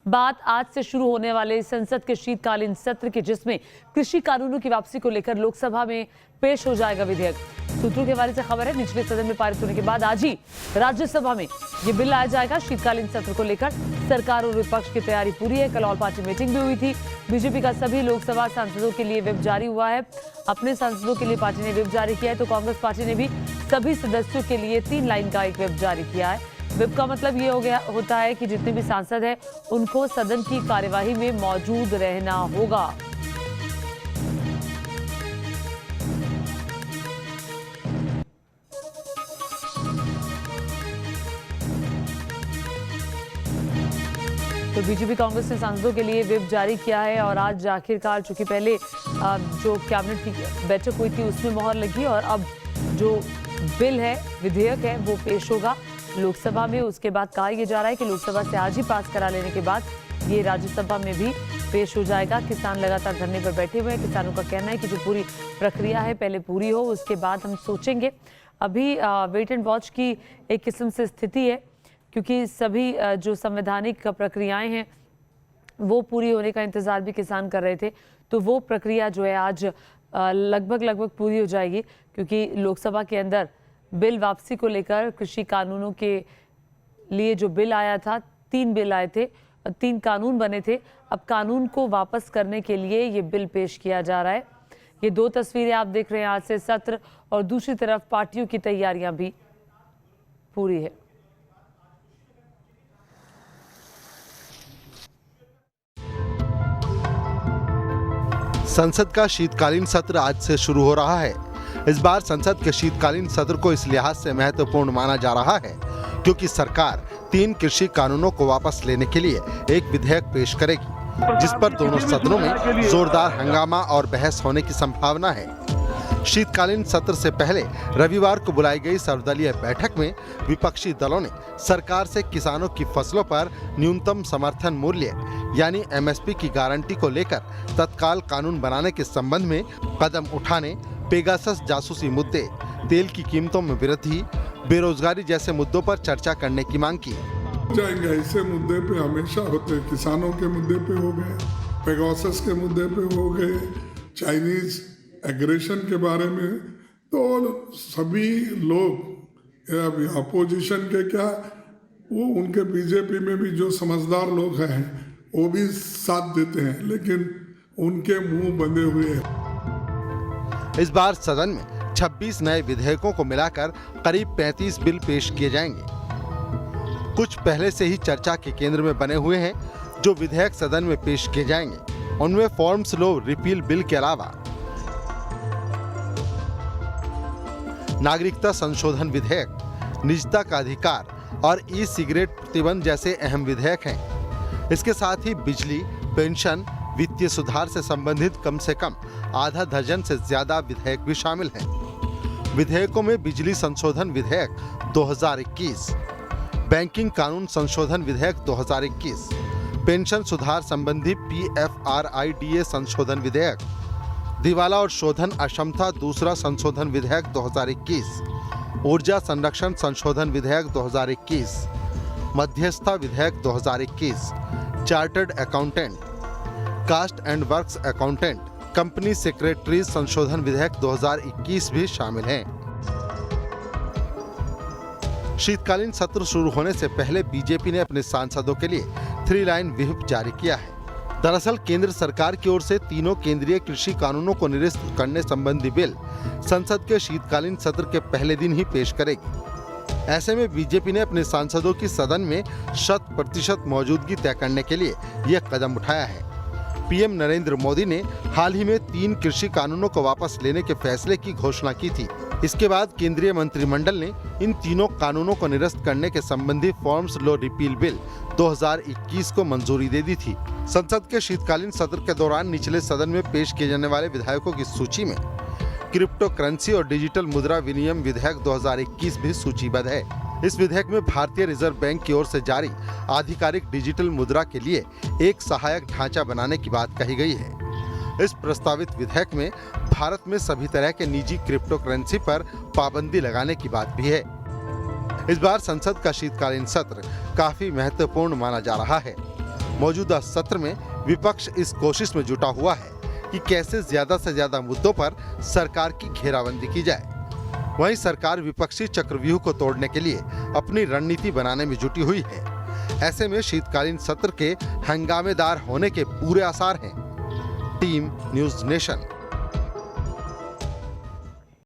बात आज से शुरू होने वाले संसद के शीतकालीन सत्र की, जिसमें कृषि कानूनों की वापसी को लेकर लोकसभा में पेश हो जाएगा विधेयक। सूत्रों के हवाले से खबर है, निचले सदन में पारित होने के बाद आज ही राज्यसभा में ये बिल लाया जाएगा। शीतकालीन सत्र को लेकर सरकार और विपक्ष की तैयारी पूरी है। कल ऑल पार्टी मीटिंग भी हुई थी। बीजेपी का सभी लोकसभा सांसदों के लिए व्हिप जारी हुआ है। अपने सांसदों के लिए पार्टी ने व्हिप जारी किया है, तो कांग्रेस पार्टी ने भी सभी सदस्यों के लिए 3 लाइन का एक व्हिप जारी किया है। व्हिप का मतलब ये होता है कि जितने भी सांसद हैं उनको सदन की कार्यवाही में मौजूद रहना होगा। तो बीजेपी कांग्रेस ने सांसदों के लिए व्हिप जारी किया है और आज आखिरकार, चूंकि पहले जो कैबिनेट की बैठक हुई थी उसमें मोहर लगी और अब जो बिल है, विधेयक है, वो पेश होगा लोकसभा में। उसके बाद कहा यह जा रहा है कि लोकसभा से आज ही पास करा लेने के बाद ये राज्यसभा में भी पेश हो जाएगा। किसान लगातार धरने पर बैठे हुए हैं। किसानों का कहना है कि जो पूरी प्रक्रिया है पहले पूरी हो, उसके बाद हम सोचेंगे। अभी वेट एंड वॉच की एक किस्म से स्थिति है, क्योंकि सभी जो संवैधानिक प्रक्रियाएं हैं वो पूरी होने का इंतजार भी किसान कर रहे थे। तो वो प्रक्रिया जो है आज लगभग पूरी हो जाएगी, क्योंकि लोकसभा के अंदर बिल वापसी को लेकर कृषि कानूनों के लिए जो बिल आया था, 3 बिल आए थे, 3 कानून बने थे। अब कानून को वापस करने के लिए ये बिल पेश किया जा रहा है। ये 2 तस्वीरें आप देख रहे हैं, आज से सत्र और दूसरी तरफ पार्टियों की तैयारियां भी पूरी है। संसद का शीतकालीन सत्र आज से शुरू हो रहा है। इस बार संसद के शीतकालीन सत्र को इस लिहाज से महत्वपूर्ण माना जा रहा है क्योंकि सरकार 3 कृषि कानूनों को वापस लेने के लिए एक विधेयक पेश करेगी, जिस पर दोनों सदनों में जोरदार हंगामा और बहस होने की संभावना है। शीतकालीन सत्र से पहले रविवार को बुलाई गई सर्वदलीय बैठक में विपक्षी दलों ने सरकार से किसानों की फसलों पर न्यूनतम समर्थन मूल्य यानी एमएसपी की गारंटी को लेकर तत्काल कानून बनाने के संबंध में कदम उठाने, पेगासस जासूसी मुद्दे, तेल की कीमतों में वृद्धि, बेरोजगारी जैसे मुद्दों पर चर्चा करने की मांग की। जाएंगे ऐसे मुद्दे पे हमेशा होते हैं, किसानों के मुद्दे पे हो गए, पेगासस के मुद्दे पे हो गए, चाइनीज एग्रेशन के बारे में, तो सभी लोग अपोजिशन के क्या वो उनके बीजेपी में भी जो समझदार लोग हैं वो भी साथ देते हैं, लेकिन उनके मुंह बंधे हुए हैं। इस बार सदन में 26 नए विधेयकों को मिलाकर करीब 35 बिल पेश किए जाएंगे। कुछ पहले से ही चर्चा के केंद्र में बने हुए हैं। जो विधेयक सदन में पेश किए जाएंगे उनमें फॉर्म्स लॉ रिपील बिल के अलावा नागरिकता संशोधन विधेयक, निजता का अधिकार और ई सिगरेट प्रतिबंध जैसे अहम विधेयक हैं। इसके साथ ही बिजली, पेंशन, वित्तीय सुधार से संबंधित कम से कम आधा दर्जन से ज्यादा विधेयक भी शामिल हैं। विधेयकों में बिजली संशोधन विधेयक 2021, बैंकिंग कानून संशोधन विधेयक 2021, पेंशन सुधार संबंधी PFRIDA संशोधन विधेयक, दिवाला और शोधन अक्षमता दूसरा संशोधन विधेयक 2021, ऊर्जा संरक्षण संशोधन विधेयक 2021, मध्यस्थता विधेयक 2021, chartered accountant, cost and works accountant, company secretaries संशोधन विधेयक 2021 भी शामिल हैं। शीतकालीन सत्र शुरू होने से पहले बीजेपी ने अपने सांसदों के लिए 3 लाइन व्हिप जारी किया है। दरअसल केंद्र सरकार की ओर से तीनों केंद्रीय कृषि कानूनों को निरस्त करने संबंधी बिल संसद के शीतकालीन सत्र के पहले दिन ही पेश करेगी। ऐसे में बीजेपी ने अपने सांसदों की सदन में 100% मौजूदगी तय करने के लिए यह कदम उठाया है। पीएम नरेंद्र मोदी ने हाल ही में 3 कृषि कानूनों को वापस लेने के फैसले की घोषणा की थी। इसके बाद केंद्रीय मंत्रिमंडल ने इन तीनों कानूनों को निरस्त करने के संबंधी फॉर्म्स लॉ रिपील बिल 2021 को मंजूरी दे दी थी। संसद के शीतकालीन सत्र के दौरान निचले सदन में पेश किए जाने वाले विधेयकों की सूची में क्रिप्टो करेंसी और डिजिटल मुद्रा विनिमय विधेयक 2021 भी सूचीबद्ध है। इस विधेयक में भारतीय रिजर्व बैंक की ओर से जारी आधिकारिक डिजिटल मुद्रा के लिए एक सहायक ढांचा बनाने की बात कही गई है। इस प्रस्तावित विधेयक में भारत में सभी तरह के निजी क्रिप्टो करेंसी पर पाबंदी लगाने की बात भी है। इस बार संसद का शीतकालीन सत्र काफी महत्वपूर्ण माना जा रहा है। मौजूदा सत्र में विपक्ष इस कोशिश में जुटा हुआ है कि कैसे ज्यादा से ज्यादा मुद्दों पर सरकार की घेराबंदी की जाए। वहीं सरकार विपक्षी चक्रव्यूह को तोड़ने के लिए अपनी रणनीति बनाने में जुटी हुई है। ऐसे में शीतकालीन सत्र के हंगामेदार होने के पूरे आसार हैं। Team news nation.